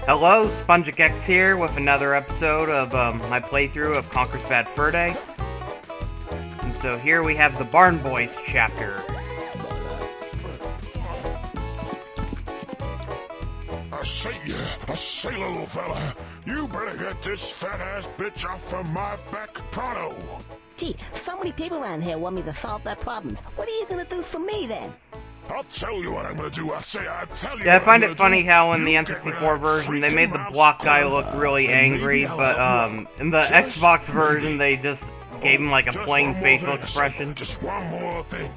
Hello, SpongicX here with another episode of my playthrough of Conkers Bad Fur Day. And so here we have the Barn Boys chapter. I say, little fella, you better get this fat-ass bitch off of my back pronto. Gee, so many people around here want me to solve their problems. What are you gonna do for me, then? I'll tell you what I'm gonna do. I tell you. Yeah, I find it funny how in the N64 version they made the block guy look really angry, but in the Xbox version they just gave him like a plain facial expression. Just one more thing.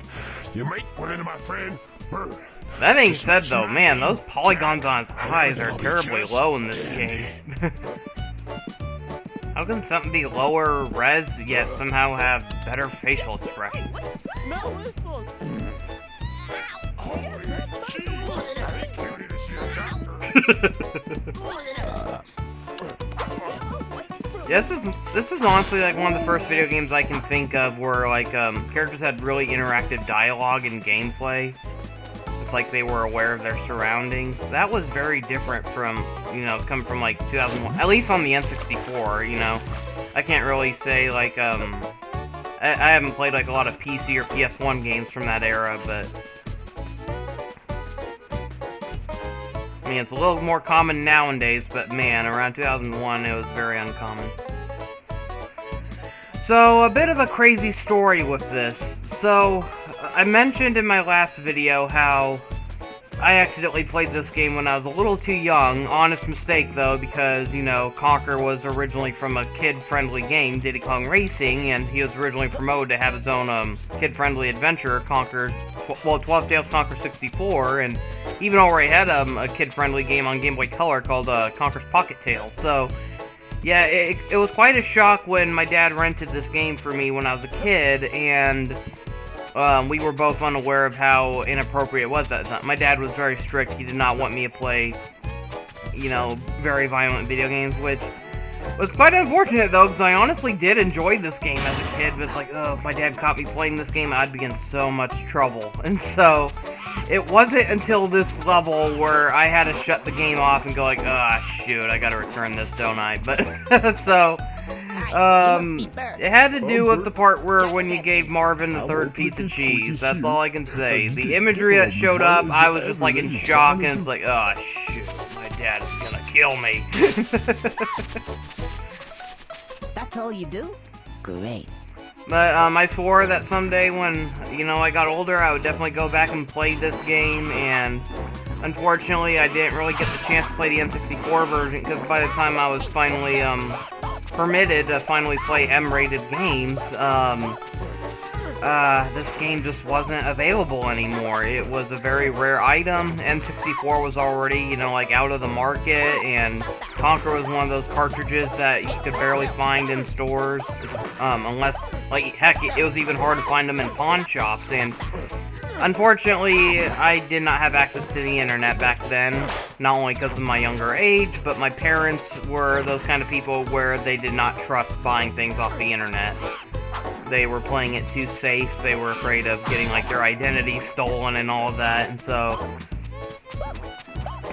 You make one into my friend Bird. That being said though, man, those polygons on his eyes are terribly low in this game. How can something be lower res yet somehow have better facial expressions? No, it's not. Yeah, this is honestly like one of the first video games I can think of where like characters had really interactive dialogue and gameplay. It's like they were aware of their surroundings. That was very different from, you know, coming from like 2001, at least on the N64, you know. I can't really say like I haven't played like a lot of PC or PS1 games from that era, but I mean, it's a little more common nowadays, but man, around 2001 it was very uncommon. So, a bit of a crazy story with this. So, I mentioned in my last video how I accidentally played this game when I was a little too young. Honest mistake, though, because, you know, Conker was originally from a kid-friendly game, Diddy Kong Racing, and he was originally promoted to have his own kid-friendly adventure, 12 Tales Conker 64, and even already had a kid-friendly game on Game Boy Color called Conker's Pocket Tales. So, yeah, it was quite a shock when my dad rented this game for me when I was a kid, and we were both unaware of how inappropriate it was at the time. My dad was very strict. He did not want me to play, you know, very violent video games, which was quite unfortunate, though, because I honestly did enjoy this game as a kid. But it's like, oh, if my dad caught me playing this game, I'd be in so much trouble. And so, it wasn't until this level where I had to shut the game off and go like, ah, shoot, I gotta return this, don't I? But, so, it had to do with the part where when you gave Marvin the third piece of cheese. That's all I can say. The imagery that showed up, I was just like in shock, and it's like, oh, shoot, my dad is gonna kill me. That's all you do? Great. But, I swore that someday when, you know, I got older, I would definitely go back and play this game, and unfortunately, I didn't really get the chance to play the N64 version, because by the time I was finally, permitted to finally play M-rated games, this game just wasn't available anymore. It was a very rare item. N64 was already, you know, like out of the market, and Conker was one of those cartridges that you could barely find in stores, unless, like, heck, it was even hard to find them in pawn shops, and unfortunately, I did not have access to the internet back then, not only because of my younger age, but my parents were those kind of people where they did not trust buying things off the internet. They were playing it too safe, they were afraid of getting, like, their identity stolen and all of that, and so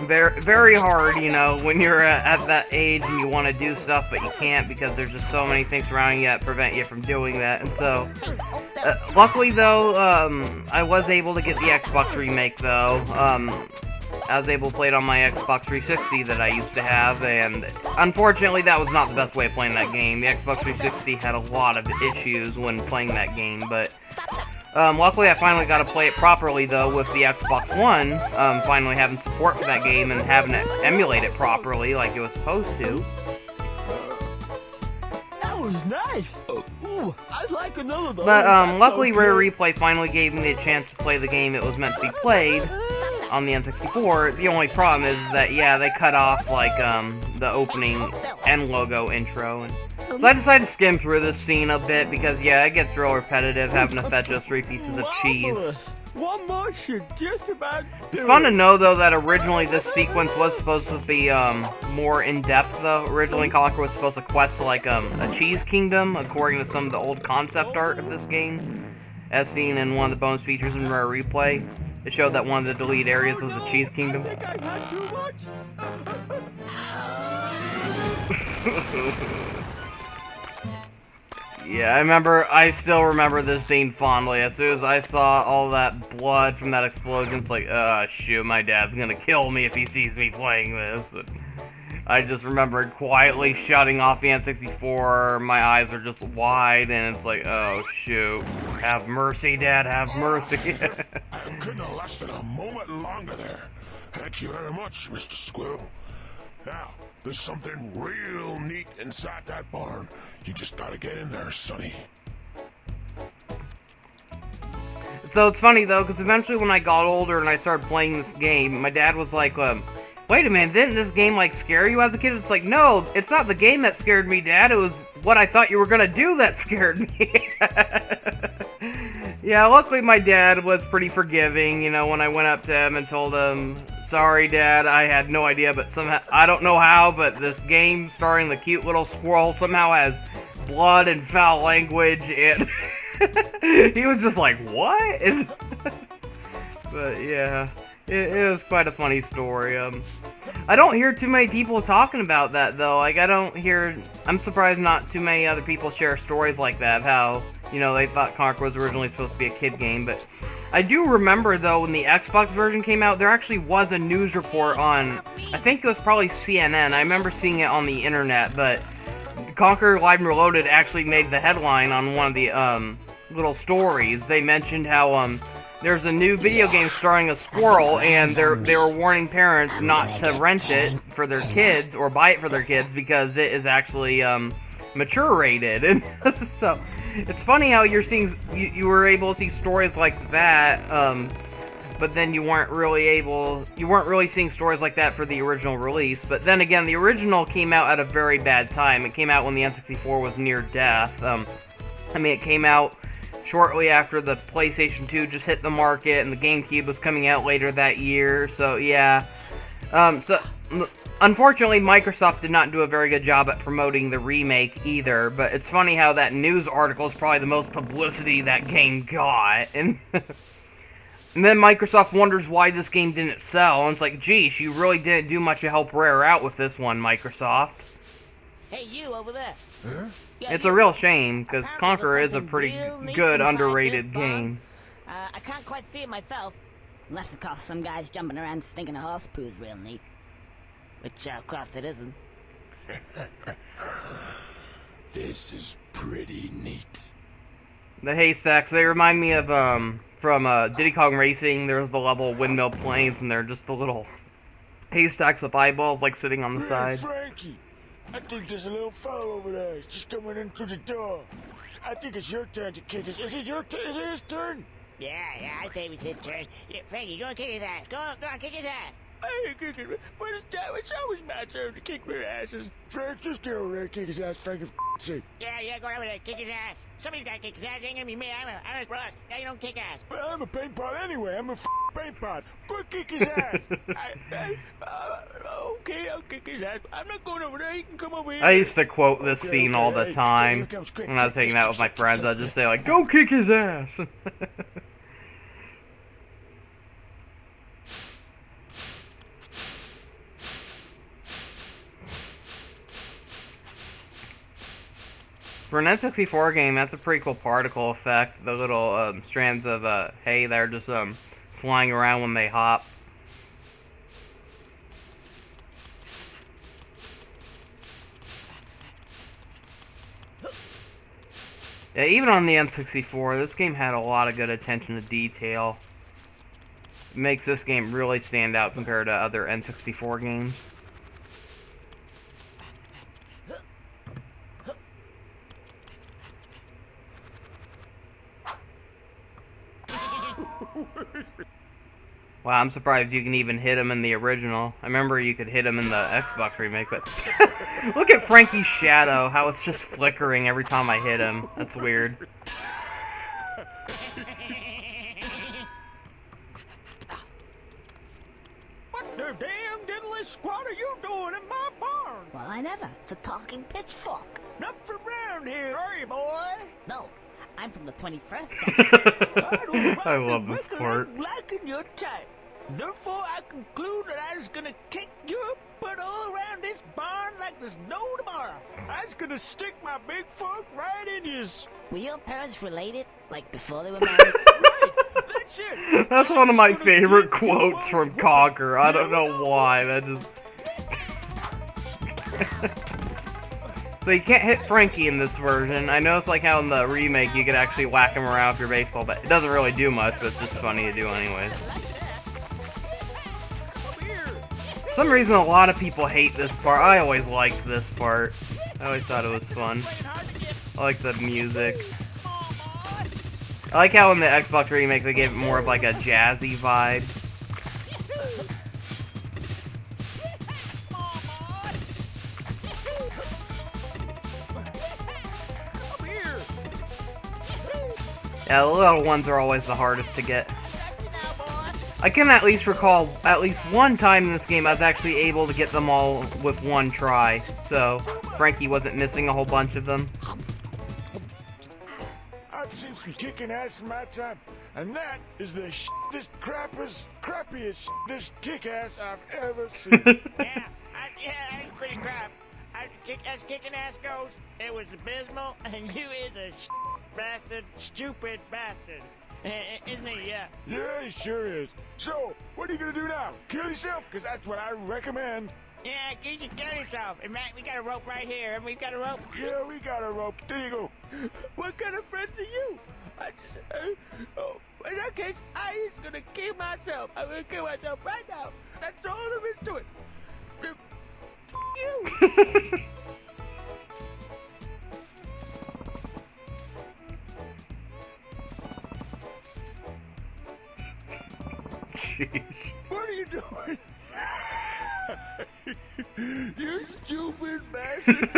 very, very hard, you know, when you're at that age and you want to do stuff, but you can't because there's just so many things surrounding you that prevent you from doing that, and so luckily, though, I was able to get the Xbox remake, though. I was able to play it on my Xbox 360 that I used to have, and unfortunately, that was not the best way of playing that game. The Xbox 360 had a lot of issues when playing that game, but luckily, I finally got to play it properly, though, with the Xbox One, finally having support for that game and having it emulate it properly like it was supposed to. That was nice! Ooh, I'd like another of those. But, luckily, Rare Replay finally gave me the chance to play the game it was meant to be played on the N64. The only problem is that, yeah, they cut off, like, the opening end logo intro, and so I decided to skim through this scene a bit because, yeah, it gets real repetitive having to fetch those 3 pieces of cheese. One more should just about do It's fun to know, though, that originally this sequence was supposed to be, more in-depth, though. Originally, Conker was supposed to quest to, like, a cheese kingdom, according to some of the old concept art of this game, as seen in one of the bonus features in Rare Replay. It showed that one of the deleted areas was a cheese kingdom. I think I've had too much. Yeah, I still remember this scene fondly. As soon as I saw all that blood from that explosion, it's like, shoot, my dad's gonna kill me if he sees me playing this. And I just remember quietly shutting off the N64, my eyes are just wide, and it's like, oh, shoot. Have mercy, Dad, have mercy. I couldn't have lasted a moment longer there. Thank you very much, Mr. Squirrel. Now, there's something real neat inside that barn. You just gotta get in there, Sonny. So it's funny, though, because eventually when I got older and I started playing this game, my dad was like, wait a minute, didn't this game, like, scare you as a kid? It's like, no, it's not the game that scared me, Dad. It was what I thought you were gonna do that scared me. Yeah, luckily my dad was pretty forgiving, you know, when I went up to him and told him, sorry, Dad, I had no idea, but somehow, I don't know how, but this game starring the cute little squirrel somehow has blood and foul language, and he was just like, what? But yeah, it was quite a funny story. I don't hear too many people talking about that, though. Like, I'm surprised not too many other people share stories like that, how, you know, they thought Conker was originally supposed to be a kid game, but I do remember, though, when the Xbox version came out, there actually was a news report on, I think it was probably CNN. I remember seeing it on the internet, but Conker Live and Reloaded actually made the headline on one of the, little stories. They mentioned how, there's a new video game starring a squirrel, and they were warning parents not to rent it for their kids, or buy it for their kids, because it is actually, mature rated. And so, it's funny how you were able to see stories like that, but then you weren't really seeing stories like that for the original release. But then again, the original came out at a very bad time. It came out when the N64 was near death. I mean, it came out shortly after the PlayStation 2 just hit the market, and the GameCube was coming out later that year, so yeah. Unfortunately, Microsoft did not do a very good job at promoting the remake either, but it's funny how that news article is probably the most publicity that game got, and and then Microsoft wonders why this game didn't sell, and it's like, geez, you really didn't do much to help Rare out with this one, Microsoft. Hey, you over there. Huh? Yeah, It's you. a real shame, because Apparently Conker there's is a something pretty real neat good, inside underrated this barn. game. I can't quite see it myself. Unless, of course, some guy's jumping around stinking a horse poo's real neat. Which, of course, it isn't. This is pretty neat. The haystacks, they remind me of, from, Diddy Kong Racing. There's the level Windmill Plains, and they're just the little haystacks with eyeballs, like, sitting on the side. Frankie, I think there's a little fellow over there. He's just coming in through the door. I think it's your turn to kick his... Is it his turn? Yeah, I say it was his turn. Yeah, Frankie, go and kick his ass. Go on, kick his ass. I ain't kicking it. But it's always my turn to kick their asses. Frank, just get over there and kick his ass, Frank, for sake. Yeah, go over there, kick his ass. Somebody's gotta kick his ass. It ain't gonna be me. I'm a boss. Yeah, you don't kick ass. Well, I'm a paint pot anyway. I'm a paint pot. Go kick his ass. Okay, I'll kick his ass. I'm not going over there. He can come over here. I used to quote this scene all the time when I was hanging out with my friends. I'd just say, like, go kick his ass! For an N64 game, that's a pretty cool particle effect. The little strands of hay that are just flying around when they hop. Yeah, even on the N64, this game had a lot of good attention to detail. It makes this game really stand out compared to other N64 games. Wow, I'm surprised you can even hit him in the original. I remember you could hit him in the Xbox remake, but look at Frankie's shadow, how it's just flickering every time I hit him. That's weird. What the damn diddly squat are you doing in my barn? Well, I never. It's a talking pitchfork. Not from around here, are you, boy? No, I'm from the 21st. I love this part. I'm liking your type. Therefore, I conclude that I was gonna kick your butt all around this barn like there's no tomorrow. I was gonna stick my big foot right in his. Were your parents related? Like before they were married? Right, that's it. That's one of my favorite quotes from Conker. I don't know why. That just. So you can't hit Frankie in this version. I know it's like how in the remake you could actually whack him around with your baseball bat. It doesn't really do much, but it's just funny to do anyways. For some reason, a lot of people hate this part. I always liked this part. I always thought it was fun. I like the music. I like how in the Xbox remake they gave it more of like a jazzy vibe. Yeah, the little ones are always the hardest to get. I can at least recall at least one time in this game I was actually able to get them all with one try. So, Frankie wasn't missing a whole bunch of them. I've seen some kicking ass in my time, and that is the crappiest this kick ass I've ever seen. Yeah, that's pretty crap. As kicking ass goes, it was abysmal, and you is a bastard, stupid bastard. Isn't he? Yeah. Yeah, he sure is. So, what are you gonna do now? Kill yourself? Because that's what I recommend. Yeah, you should kill yourself. And Matt, we got a rope right here. Haven't we got a rope? Yeah, we got a rope. There you go. What kind of friends are you? In that case, I is gonna kill myself. I'm gonna kill myself right now. That's all there is to it. You. Jeez. What are you doing? You stupid bastard.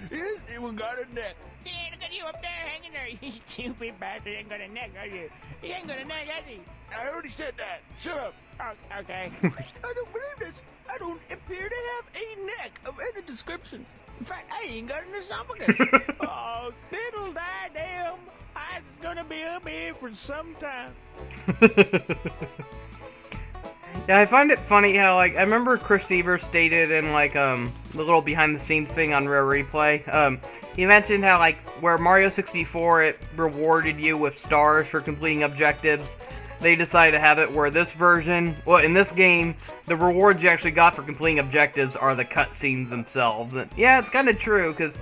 He hasn't even got a neck. Yeah, look at you up there hanging there. You stupid bastard. Ain't got a neck, are you? He ain't got a neck, has he? I already said that. Shut up. Oh, okay. I don't believe this. I don't appear to have a neck of any description. In fact, I ain't got an esophagus. Oh, diddle die damn. I was gonna be up here for some time. Yeah, I find it funny how, like, I remember Chris Evers stated in, like, the little behind-the-scenes thing on Rare Replay, he mentioned how, like, where Mario 64, it rewarded you with stars for completing objectives, they decided to have it where this version, well, in this game, the rewards you actually got for completing objectives are the cutscenes themselves. And, yeah, it's kind of true, because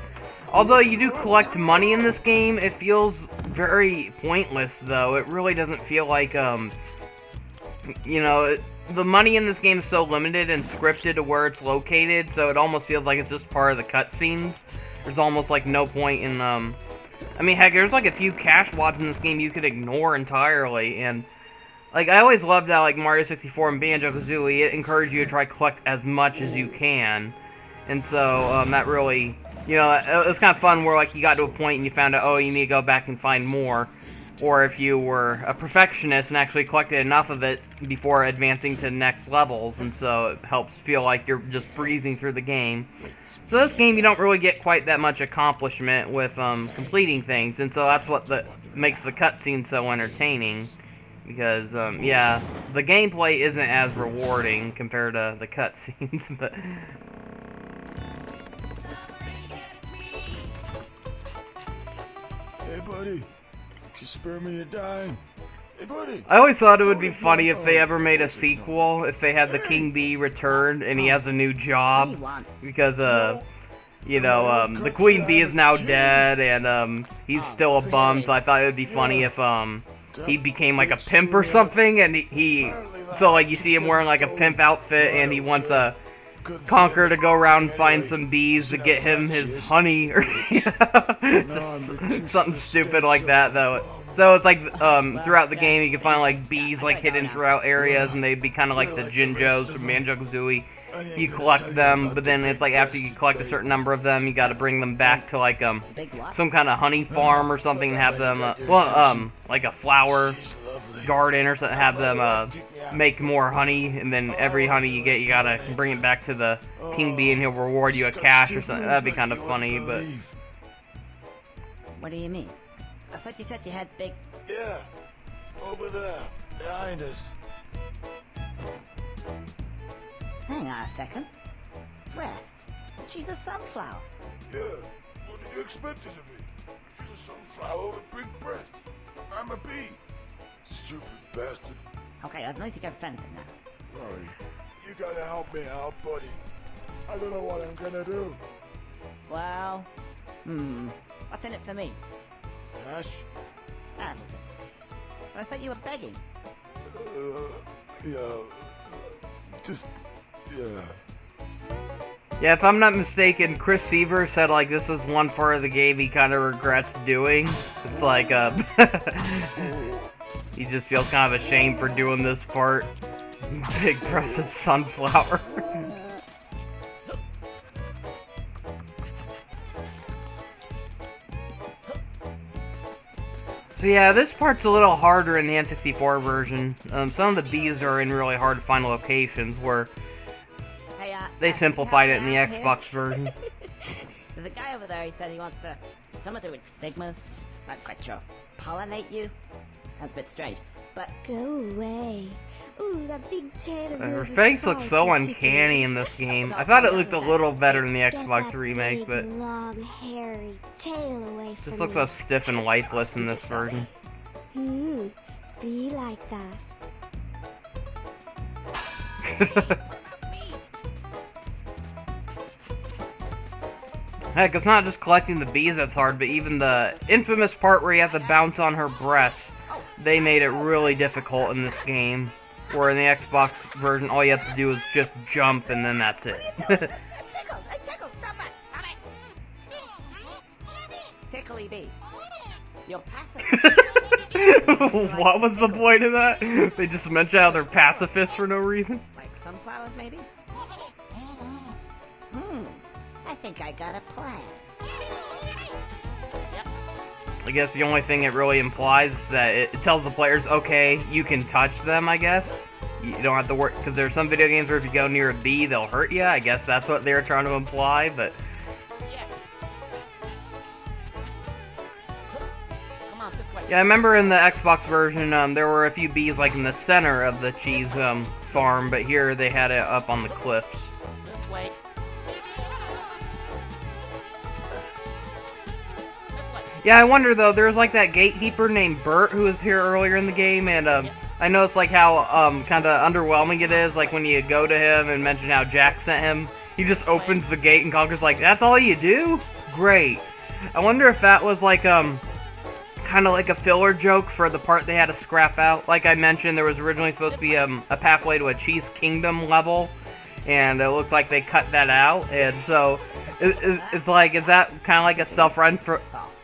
although you do collect money in this game, it feels very pointless, though. It really doesn't feel like, you know, the money in this game is so limited and scripted to where it's located, so it almost feels like it's just part of the cutscenes. There's almost, like, no point in, I mean, heck, there's, like, a few cash wads in this game you could ignore entirely, and, like, I always loved how, like, Mario 64 and Banjo-Kazooie, it encouraged you to try to collect as much as you can, and so, that really, you know, it was kind of fun where, like, you got to a point and you found out, oh, you need to go back and find more. Or if you were a perfectionist and actually collected enough of it before advancing to next levels, and so it helps feel like you're just breezing through the game. So this game, you don't really get quite that much accomplishment with completing things, and so that's what makes the cutscenes so entertaining. Because, yeah, the gameplay isn't as rewarding compared to the cutscenes, but... Hey, buddy. Just spare me a dime. Hey, buddy. I always thought it would be funny if they ever made a sequel, if they had the King Bee return and he has a new job. Because, you know, the Queen Bee is now dead and, he's still a bum, so I thought it would be funny if, he became like a pimp or something and so like you see him wearing like a pimp outfit and he wants a Conker to go around and find some bees to get him his honey, or just something stupid like that, though. So it's like, throughout the game, you can find, like, bees, like, hidden throughout areas, and they'd be kind of like the Jinjos from Banjo-Kazooie. You collect them, but then it's like after you collect a certain number of them, you gotta bring them back to, like, some kind of honey farm or something and have them, like a flower garden or something, have them, make more honey, and then every honey you get, you gotta bring it back to the King Bee, and he'll reward you a cash or something. That'd be kind of funny, but... What do you mean? I thought you said you had big... Yeah. Over there. Behind us. Hang on a second. breast. She's a sunflower. Yeah, what did you expect her to be? She's a sunflower with big breasts. I'm a bee. Stupid bastard. Okay, I don't think I've offended now. Sorry. You gotta help me out, buddy. I don't know what I'm gonna do. Well, what's in it for me? Cash? Ah, I thought you were begging. Yeah. Just, yeah. Yeah, if I'm not mistaken, Chris Seaver said, like, this is one part of the game he kind of regrets doing. It's like, he just feels kind of ashamed for doing this part. Big-breasted sunflower. So yeah, this part's a little harder in the N64 version. Some of the bees are in really hard to find locations, where Hey, they simplified it in the Xbox version. There's a guy over there, he said he wants to... something to do with stigmas. Not quite sure. Pollinate you? That's a bit strange. But... Go away. Ooh, that big tail of Her yours is face looks so so uncanny in this game. I thought it looked a little better in the Get Xbox that remake, but big, long, hairy tail away from this looks me. so stiff and lifeless in this version. Be like that. Heck, it's not just collecting the bees that's hard, but even the infamous part where you have to bounce on her breasts. They made it really difficult in this game. Where in the Xbox version, all you have to do is just jump, and then that's it. Tickly bee. You're passive. What was the point of that? They just mentioned how they're pacifists for no reason? Like sunflowers, maybe? I think I got a plan. Yep. I guess the only thing it really implies is that it tells the players, okay, you can touch them, I guess. You don't have to work, because there are some video games where if you go near a bee, they'll hurt you. I guess that's what they were trying to imply, but... Come on, this way. Yeah, I remember in the Xbox version, there were a few bees, like, in the center of the cheese, farm, but here they had it up on the cliffs. This way. Yeah, I wonder, though, there's, like, that gatekeeper named Bert who was here earlier in the game, and, I noticed, like, how, kind of underwhelming it is, like, when you go to him and mention how Jack sent him, he just opens the gate and Conkers like, that's all you do? Great. I wonder if that was, like, kind of like a filler joke for the part they had to scrap out. Like I mentioned, there was originally supposed to be, a pathway to a Cheese Kingdom level, and it looks like they cut that out, and so, it's like, is that kind of like a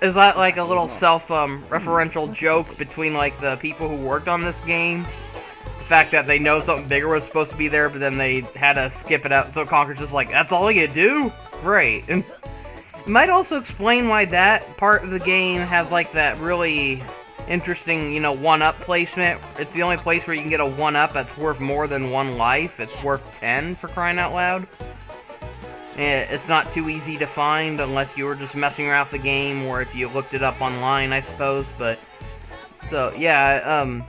is that like a little referential joke between, like, the people who worked on this game? The fact that they know something bigger was supposed to be there, but then they had to skip it out, so Conker's just like, that's all you do? Great. And it might also explain why that part of the game has, like, that really interesting, you know, one-up placement. It's the only place where you can get a one-up that's worth more than one life. It's worth 10, for crying out loud. It's not too easy to find unless you were just messing around with the game, or if you looked it up online, I suppose, but... So, yeah,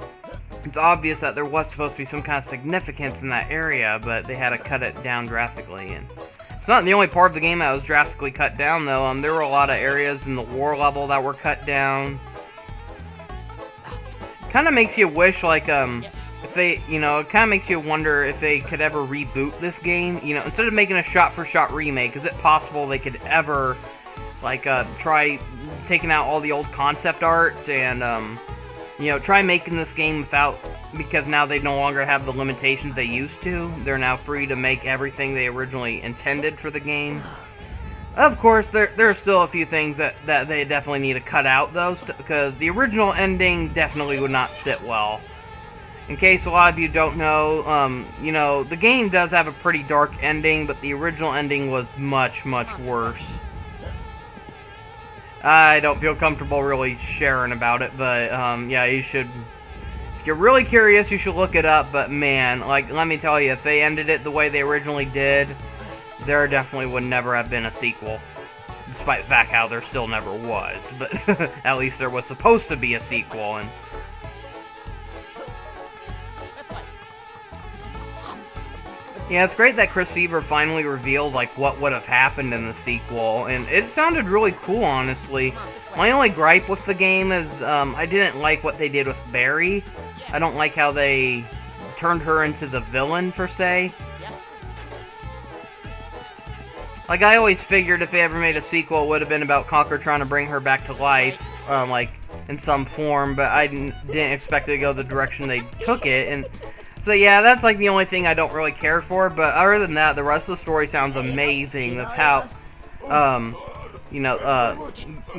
it's obvious that there was supposed to be some kind of significance in that area, but they had to cut it down drastically, and... It's not the only part of the game that was drastically cut down, though. There were a lot of areas in the war level that were cut down. Kind of makes you wish, like, if they, you know, it kind of makes you wonder if they could ever reboot this game. You know, instead of making a shot-for-shot remake, is it possible they could ever, like, try taking out all the old concept arts and, you know, try making this game without, because now they no longer have the limitations they used to. They're now free to make everything they originally intended for the game. Of course, there are still a few things that they definitely need to cut out, though, because the original ending definitely would not sit well. In case a lot of you don't know, you know, the game does have a pretty dark ending, but the original ending was much, much worse. I don't feel comfortable really sharing about it, but, yeah, you should... If you're really curious, you should look it up, but man, like, let me tell you, if they ended it the way they originally did, there definitely would never have been a sequel. Despite the fact how there still never was, but at least there was supposed to be a sequel, and... Yeah, it's great that Chris Seaver finally revealed, like, what would have happened in the sequel, and it sounded really cool, honestly. My only gripe with the game is, I didn't like what they did with Barry. I don't like how they turned her into the villain, per se. Like, I always figured if they ever made a sequel, it would have been about Conker trying to bring her back to life, like, in some form, but I didn't expect it to go the direction they took it, and so yeah, that's like the only thing I don't really care for, but other than that, the rest of the story sounds amazing of how, you know,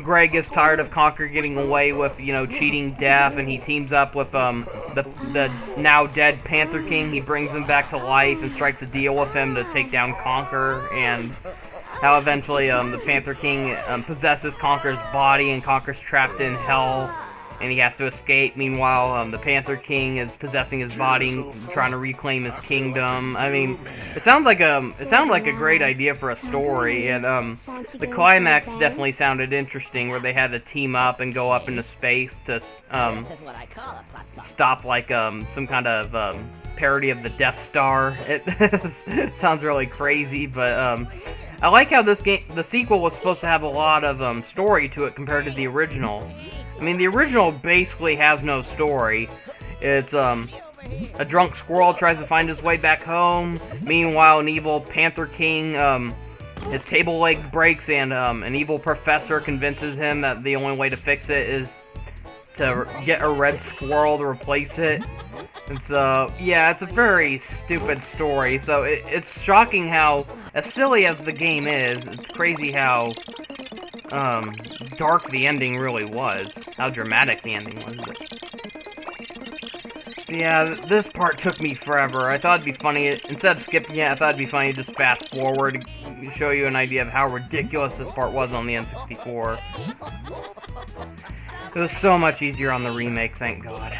Greg is tired of Conker getting away with, you know, cheating death, and he teams up with, the now dead Panther King. He brings him back to life and strikes a deal with him to take down Conker, and how eventually, the Panther King, possesses Conker's body, and Conker's trapped in hell, and he has to escape. Meanwhile, the Panther King is possessing his body, trying to reclaim his kingdom. I mean, it sounds like a great idea for a story, and the climax definitely sounded interesting, where they had to team up and go up into space to stop like some kind of parody of the Death Star. It sounds really crazy, but I like how the sequel was supposed to have a lot of story to it compared to the original. I mean, the original basically has no story. It's, a drunk squirrel tries to find his way back home. Meanwhile, an evil Panther King, his table leg breaks, and, an evil professor convinces him that the only way to fix it is to get a red squirrel to replace it. And so, yeah, it's a very stupid story. So, it's shocking how, as silly as the game is, it's crazy how dark the ending really was. How dramatic the ending was. So yeah, this part took me forever. I thought it'd be funny, instead of skipping it, I thought it'd be funny to just fast forward to show you an idea of how ridiculous this part was on the N64. It was so much easier on the remake, thank God.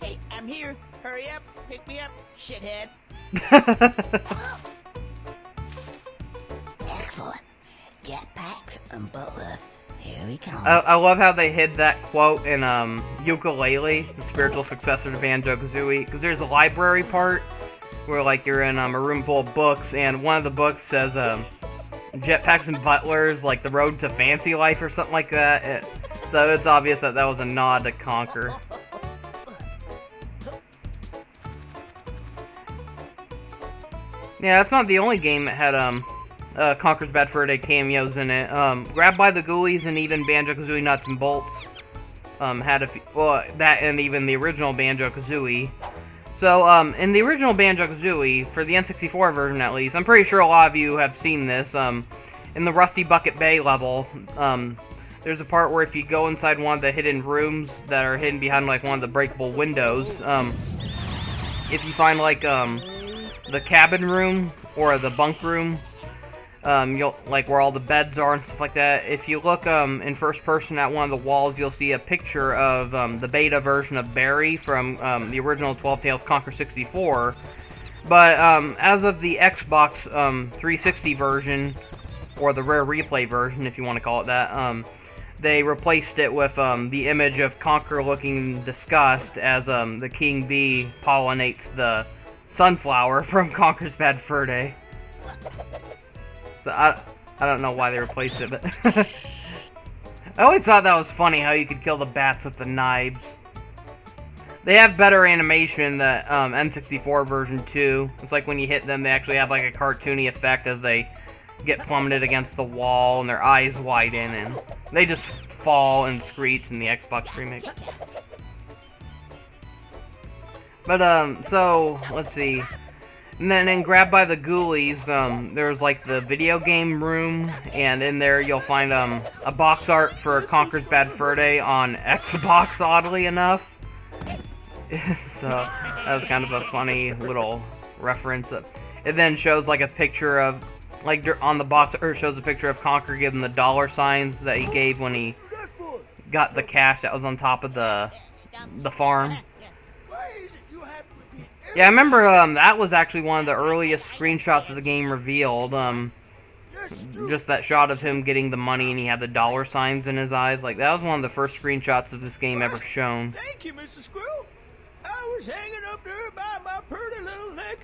Hey, I'm here. Hurry up. Pick me up, shithead. Excellent. Jetpacks and butlers. Here we come. I love how they hid that quote in Ukulele, the spiritual successor to Banjo-Kazooie, because there's a library part where like you're in a room full of books, and one of the books says jetpacks and butlers, like the road to fancy life or something like that. So it's obvious that that was a nod to Conker. Yeah, that's not the only game that had Conker's Bad Fur Day cameos in it. Grabbed by the Ghoulies and even Banjo-Kazooie Nuts and Bolts had a few, well, that and even the original Banjo-Kazooie. So, in the original Banjo-Kazooie, for the N64 version at least, I'm pretty sure a lot of you have seen this, in the Rusty Bucket Bay level, there's a part where if you go inside one of the hidden rooms that are hidden behind, like, one of the breakable windows, if you find, like, the cabin room, or the bunk room, you'll, like, where all the beds are and stuff like that, if you look, in first person at one of the walls, you'll see a picture of, the beta version of Barry from, the original 12 Tales Conker 64, but, as of the Xbox, 360 version, or the Rare Replay version, if you want to call it that, they replaced it with, the image of Conker looking disgust as, the King Bee pollinates the sunflower from Conker's Bad Fur Day. So, I don't know why they replaced it, but I always thought that was funny, how you could kill the bats with the knives. They have better animation than N64 version 2. It's like when you hit them, they actually have like a cartoony effect as they get plummeted against the wall and their eyes widen, and they just fall and screech in the Xbox remake. But, so, let's see. And then in Grabbed by the Ghoulies, there's like the video game room, and in there you'll find a box art for Conker's Bad Fur Day on Xbox, oddly enough. So that was kind of a funny little reference. It then shows like a picture of, like on the box, or shows a picture of Conker giving the dollar signs that he gave when he got the cash that was on top of the farm. Yeah, I remember that was actually one of the earliest screenshots of the game revealed. just that shot of him getting the money and he had the dollar signs in his eyes. Like, that was one of the first screenshots of this game ever shown. Thank you, Mr. Squirrel. I was hanging up there by my pretty little neck.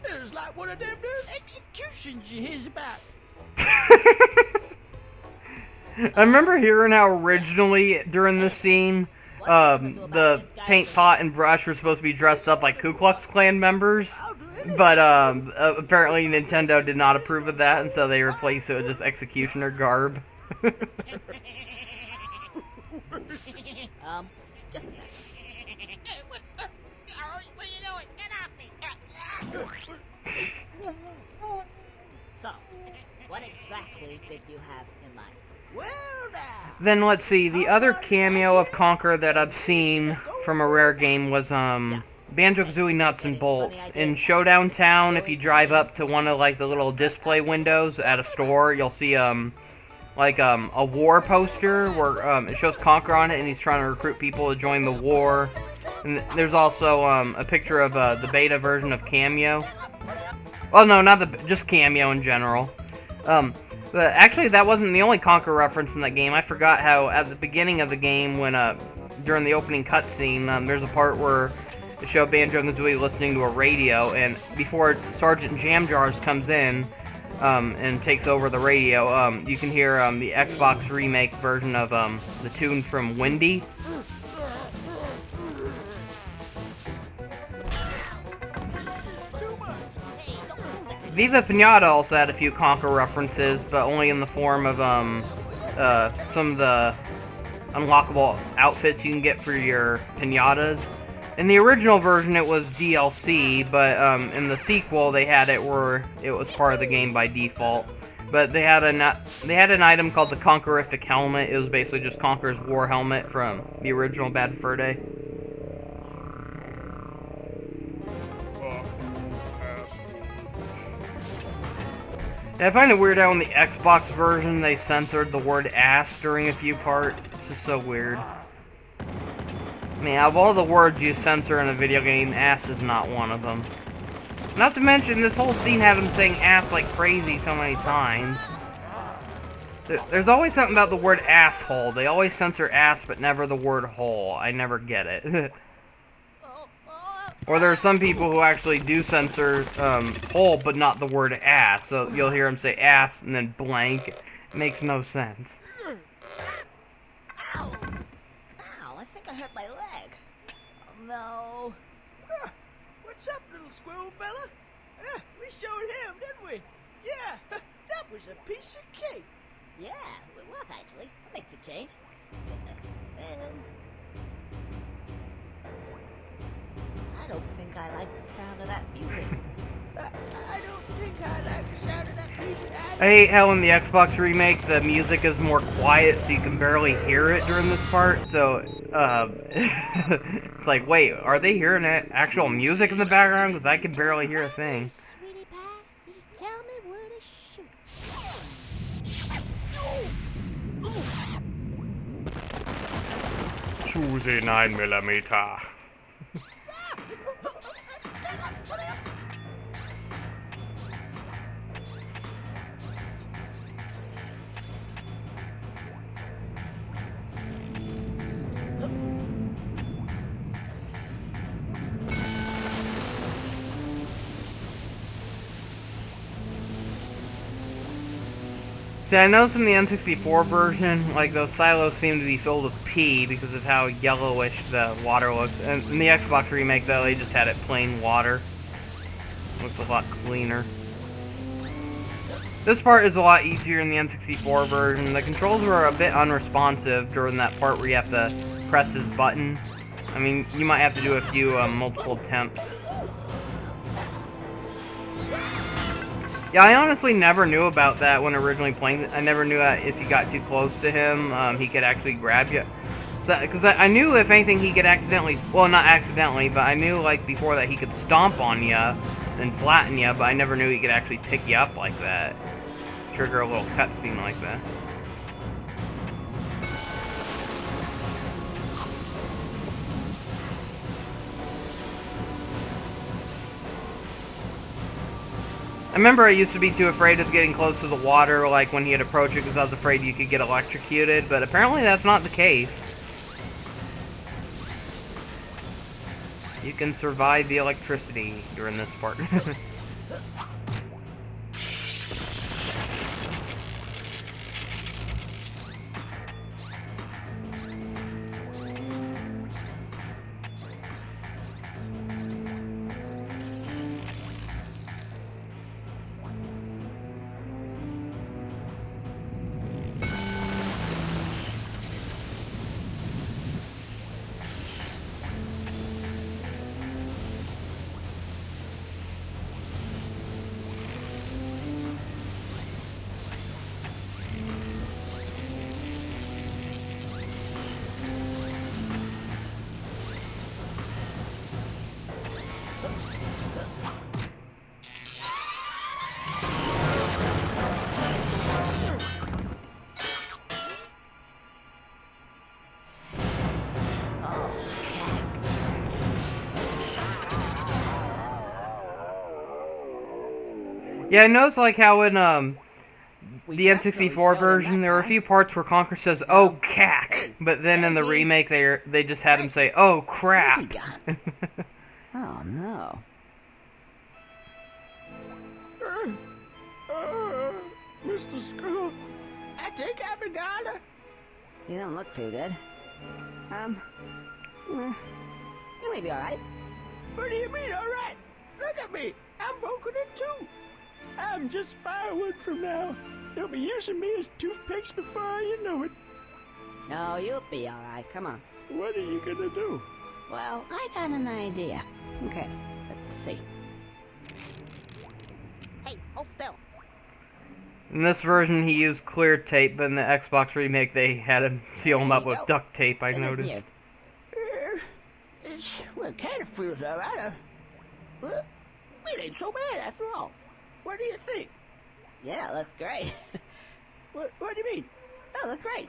It was like one of them executions you hears about. I remember hearing how originally during this scene, the paint pot and brush were supposed to be dressed up like Ku Klux Klan members, but apparently Nintendo did not approve of that, and so they replaced it with just executioner garb. Just a second. What are you doing? Get off me! So, what exactly did you have in mind? Well, now. Then let's see, the other cameo of Conker that I've seen from a Rare game was Banjo-Kazooie Nuts and Bolts. In Showdown Town, if you drive up to one of like the little display windows at a store, you'll see a war poster where it shows Conker on it and he's trying to recruit people to join the war. And there's also a picture of the beta version of Cameo. Well, no, not just Cameo in general. But actually, that wasn't the only Conker reference in that game. I forgot how at the beginning of the game, when during the opening cutscene, there's a part where it showed Banjo-Kazooie listening to a radio, and before Sergeant Jamjars comes in and takes over the radio, you can hear the Xbox remake version of the tune from Windy. Viva Pinata also had a few Conker references, but only in the form of some of the unlockable outfits you can get for your pinatas. In the original version, it was DLC, but in the sequel, they had it where it was part of the game by default. But they had an item called the Conkerific helmet. It was basically just Conker's war helmet from the original Bad Fur Day. Yeah, I find it weird how in the Xbox version they censored the word ass during a few parts. It's just so weird. I mean, out of all the words you censor in a video game, ass is not one of them. Not to mention, this whole scene had him saying ass like crazy so many times. There's always something about the word asshole. They always censor ass, but never the word hole. I never get it. Or there are some people who actually do censor hole, but not the word ass. So you'll hear them say ass and then blank. It makes no sense. Ow! Ow, I think I hurt my leg. Oh, no. What's up, little squirrel fella? We showed him, didn't we? Yeah, that was a piece of cake. Yeah, it was actually. That makes a change. I don't think I like the sound of that music. I don't think I like the sound of that music. I hate how in the Xbox remake the music is more quiet so you can barely hear it during this part. So, it's like, wait, are they hearing actual music in the background? Because I can barely hear a thing. Sweetie pie, just tell me where to shoot. Choose a 9mm. See, I noticed in the N64 version, like, those silos seem to be filled with pee because of how yellowish the water looks. And in the Xbox remake, though, they just had it plain water. Looks a lot cleaner. This part is a lot easier in the N64 version. The controls were a bit unresponsive during that part where you have to press this button. I mean, you might have to do a few multiple attempts. Yeah, I honestly never knew about that when originally playing it. I never knew that if you got too close to him, he could actually grab you. Because I knew if anything he could accidentally, well, not accidentally, but I knew like before that he could stomp on you and flatten you, but I never knew he could actually pick you up like that. Trigger a little cutscene like that. remember I used to be too afraid of getting close to the water, like when he'd approach it, because I was afraid you could get electrocuted, but apparently that's not the case. You can survive the electricity during this part. Yeah, I noticed like how in the N64 version there were a few parts where Conker says "oh cack," but then in the remake they just had him say "oh crap." Oh no. Mr. Squirrel, I think I'm a dollar. You don't look too good. You may be alright. What do you mean, all right? Look at me. I'm broken in two. I'm just firewood from now. They'll be using me as toothpicks before you know it. No, you'll be alright. Come on. What are you gonna do? Well, I got an idea. Okay, let's see. Hey, hold still. In this version he used clear tape, but in the Xbox remake they had him seal him up with duct tape, I noticed. Well, it kind of feels all right. Well, it ain't so bad after all. What do you think? Yeah, that's great. What do you mean? Oh, that's great.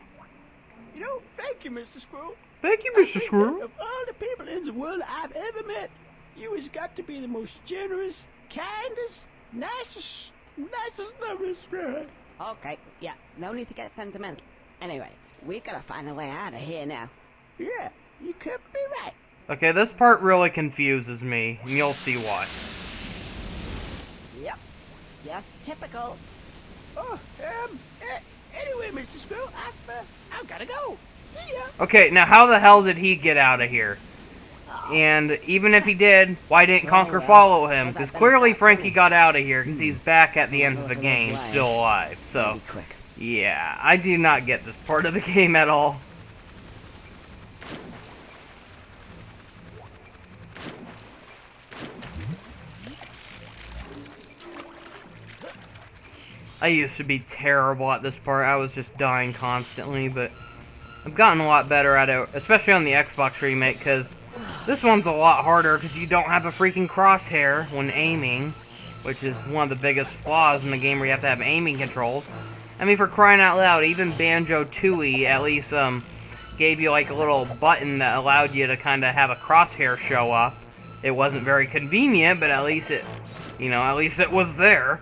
You know, thank you, Mr. Squirrel. Thank you, Mr. Squirrel. Of all the people in the world I've ever met, you has got to be the most generous, kindest, nicest, loveliest guy. Okay, yeah, no need to get sentimental. Anyway, we gotta find a way out of here now. Yeah, you could be right. Okay, this part really confuses me, and you'll see why. Yep, just typical. Oh, anyway, Mr. Squirrel, I've gotta go. See ya. Okay, now how the hell did he get out of here? And even if he did, why didn't Conker follow him? Because clearly Frankie got out of here, because he's back at the end of the game, still alive. So, yeah, I do not get this part of the game at all. I used to be terrible at this part. I was just dying constantly, but I've gotten a lot better at it, especially on the Xbox remake, because this one's a lot harder because you don't have a freaking crosshair when aiming, which is one of the biggest flaws in the game where you have to have aiming controls. I mean, for crying out loud, even Banjo-Tooie at least gave you like a little button that allowed you to kind of have a crosshair show up. It wasn't very convenient, but at least it, you know, at least it was there.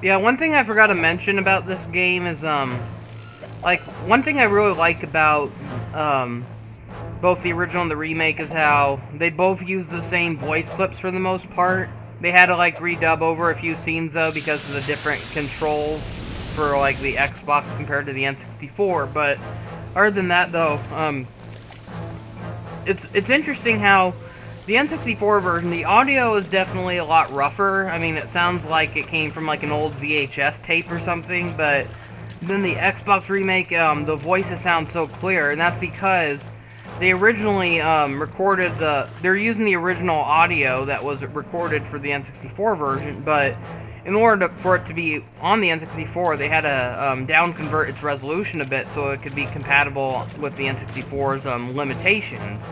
Yeah, one thing I forgot to mention about this game is, like, one thing I really like about, both the original and the remake is how they both use the same voice clips for the most part. They had to, like, redub over a few scenes, though, because of the different controls for, like, the Xbox compared to the N64, but other than that, though, it's interesting how the N64 version, the audio is definitely a lot rougher. I mean, it sounds like it came from like an old VHS tape or something, but then the Xbox remake, the voices sound so clear, and that's because they originally recorded they're using the original audio that was recorded for the N64 version, but in order for it to be on the N64, they had to down convert its resolution a bit so it could be compatible with the N64's limitations.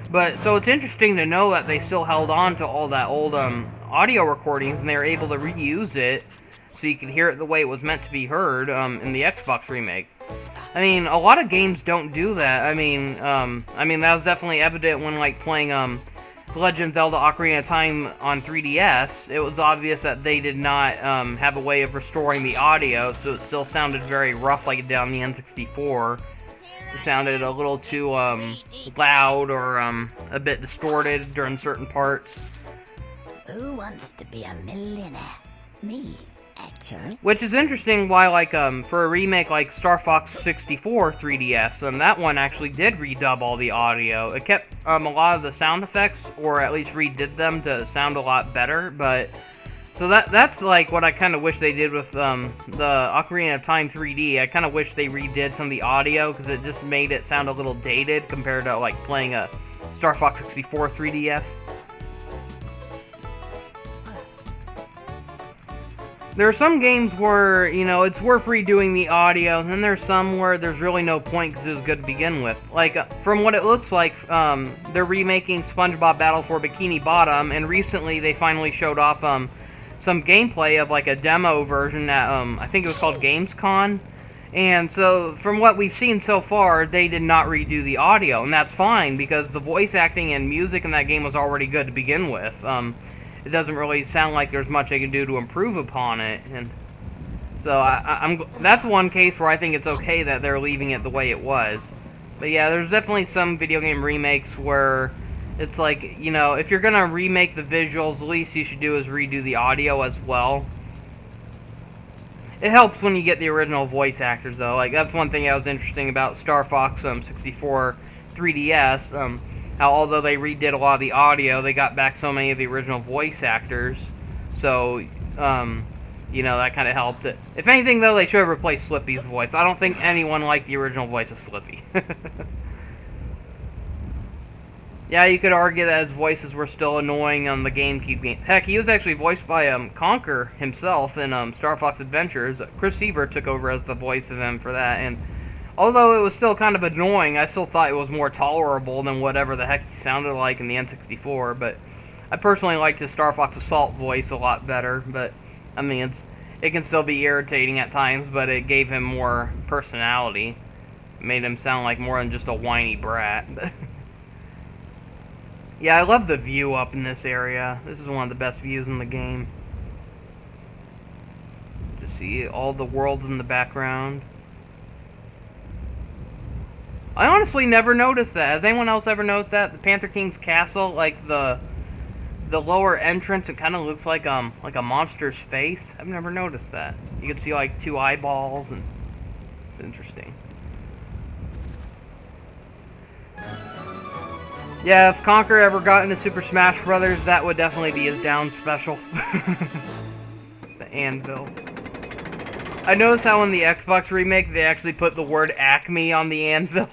But so it's interesting to know that they still held on to all that old audio recordings, and they were able to reuse it so you could hear it the way it was meant to be heard in the Xbox remake. I mean, a lot of games don't do that. I mean, that was definitely evident when, like, playing Legend of Zelda: Ocarina of Time on 3DS. It was obvious that they did not have a way of restoring the audio, so it still sounded very rough like it did on the N64. It sounded a little too loud or a bit distorted during certain parts. Who wants to be a millionaire? Me, actually. Which is interesting why, like, for a remake like Star Fox 64 3DS, that one actually did redub all the audio. It kept a lot of the sound effects, or at least redid them to sound a lot better, but... So that's like what I kind of wish they did with the Ocarina of Time 3D. I kind of wish they redid some of the audio, because it just made it sound a little dated compared to, like, playing a Star Fox 64 3DS. There are some games where, you know, it's worth redoing the audio, and then there's some where there's really no point because it was good to begin with. Like, from what it looks like, they're remaking SpongeBob Battle for Bikini Bottom, and recently they finally showed off some gameplay of, like, a demo version at, I think it was called Gamescom. And so, from what we've seen so far, they did not redo the audio, and that's fine, because the voice acting and music in that game was already good to begin with. It doesn't really sound like there's much they can do to improve upon it, and so that's one case where I think it's okay that they're leaving it the way it was. But yeah, there's definitely some video game remakes where it's like, you know, if you're gonna remake the visuals, the least you should do is redo the audio as well. It helps when you get the original voice actors, though. Like, that's one thing that was interesting about Star Fox 64 3DS. How although they redid a lot of the audio, they got back so many of the original voice actors. So, you know, that kind of helped. If anything, though, they should have replaced Slippy's voice. I don't think anyone liked the original voice of Slippy. Yeah, you could argue that his voices were still annoying on the GameCube game. Heck, he was actually voiced by Conker himself in Star Fox Adventures. Chris Seaver took over as the voice of him for that, and although it was still kind of annoying, I still thought it was more tolerable than whatever the heck he sounded like in the N64, but I personally liked his Star Fox Assault voice a lot better, but, I mean, it can still be irritating at times, but it gave him more personality. It made him sound like more than just a whiny brat. Yeah, I love the view up in this area. This is one of the best views in the game. Just see all the worlds in the background. I honestly never noticed that. Has anyone else ever noticed that? The Panther King's castle, like the lower entrance, it kind of looks like a monster's face. I've never noticed that. You can see like two eyeballs, and it's interesting. Yeah, if Conker ever got into Super Smash Brothers, that would definitely be his down special. The anvil. I noticed how in the Xbox remake, they actually put the word Acme on the anvil.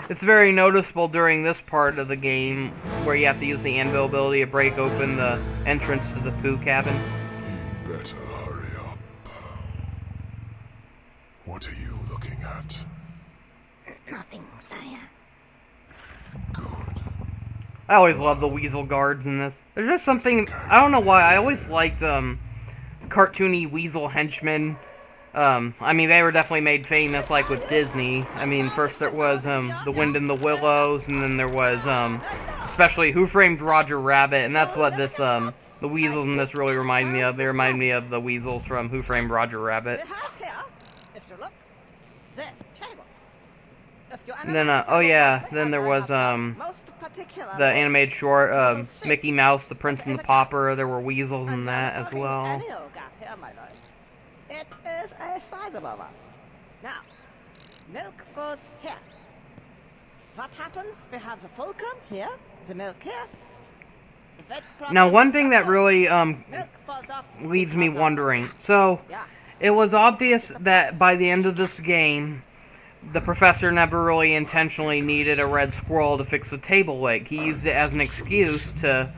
It's very noticeable during this part of the game, where you have to use the anvil ability to break open the entrance to the poo cabin. You better hurry up. What are you looking at? Nothing, sire. Good. I always love the weasel guards in this. There's just something, I don't know why, I always liked cartoony weasel henchmen. I mean, they were definitely made famous, like with Disney. I mean, first there was The Wind in the Willows, and then there was especially Who Framed Roger Rabbit, and that's what this the weasels in this really remind me of. They remind me of the weasels from Who Framed Roger Rabbit. And then, oh yeah, then there was, the animated short, Mickey Mouse, The Prince and the Pauper. There were weasels in that as well. It is a sizable one. Now, milk goes here. What happens? We have the fulcrum here, the milk here. Now, one thing that really, leaves me wondering. So, it was obvious that by the end of this game, the professor never really intentionally needed a red squirrel to fix the table leg. He used it as an excuse to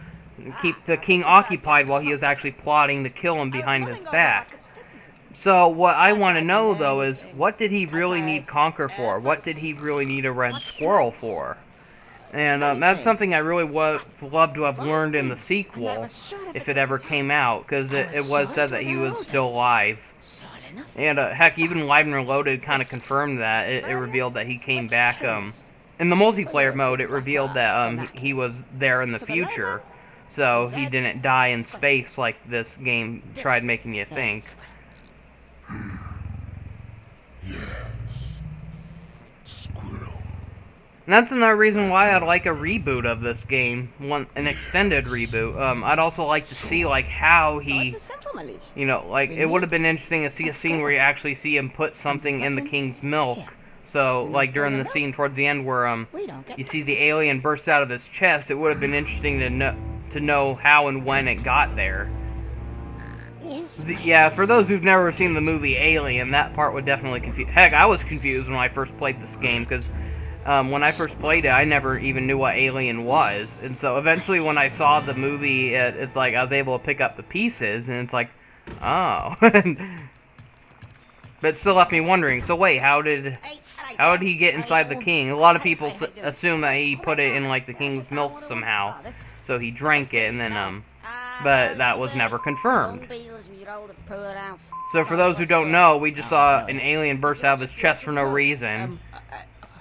keep the king occupied while he was actually plotting to kill him behind his back. So what I want to know, though, is what did he really need Conker for? What did he really need a red squirrel for? And that's something I really would love to have learned in the sequel, if it ever came out, because it was said that he was still alive. And heck, even Live and Reloaded kind of confirmed that. It revealed that he came back. In the multiplayer mode, it revealed that he was there in the future, so he didn't die in space like this game tried making you think. Yes. Squirrel. And that's another reason why I'd like a reboot of this game, an extended reboot. I'd also like to see like how he, you know, like it would have been interesting to see a scene where you actually see him put something in the king's milk. So like during the scene towards the end where you see the alien burst out of his chest, it would have been interesting to know how and when it got there. Yeah, for those who've never seen the movie Alien, that part would definitely confuse. Heck, I was confused when I first played this game because. When I first played it, I never even knew what Alien was, and so eventually when I saw the movie, it's like I was able to pick up the pieces, and it's like, oh. But it still left me wondering, so wait, how did he get inside the king? A lot of people assume that he put it in, like, the king's milk somehow, so he drank it, and then, but that was never confirmed. So for those who don't know, we just saw an alien burst out of his chest for no reason.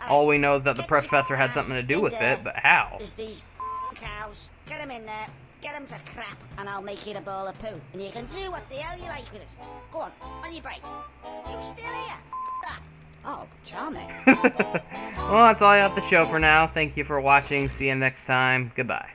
All we know is that the professor had something to do with it, but how? There's these cows. Get them in there. Get them to crap, and I'll make it a ball of poo. And you can do what the hell you like with it. Go on your break. You still here? Ah. Oh, charming. Well, that's all I have to show for now. Thank you for watching. See you next time. Goodbye.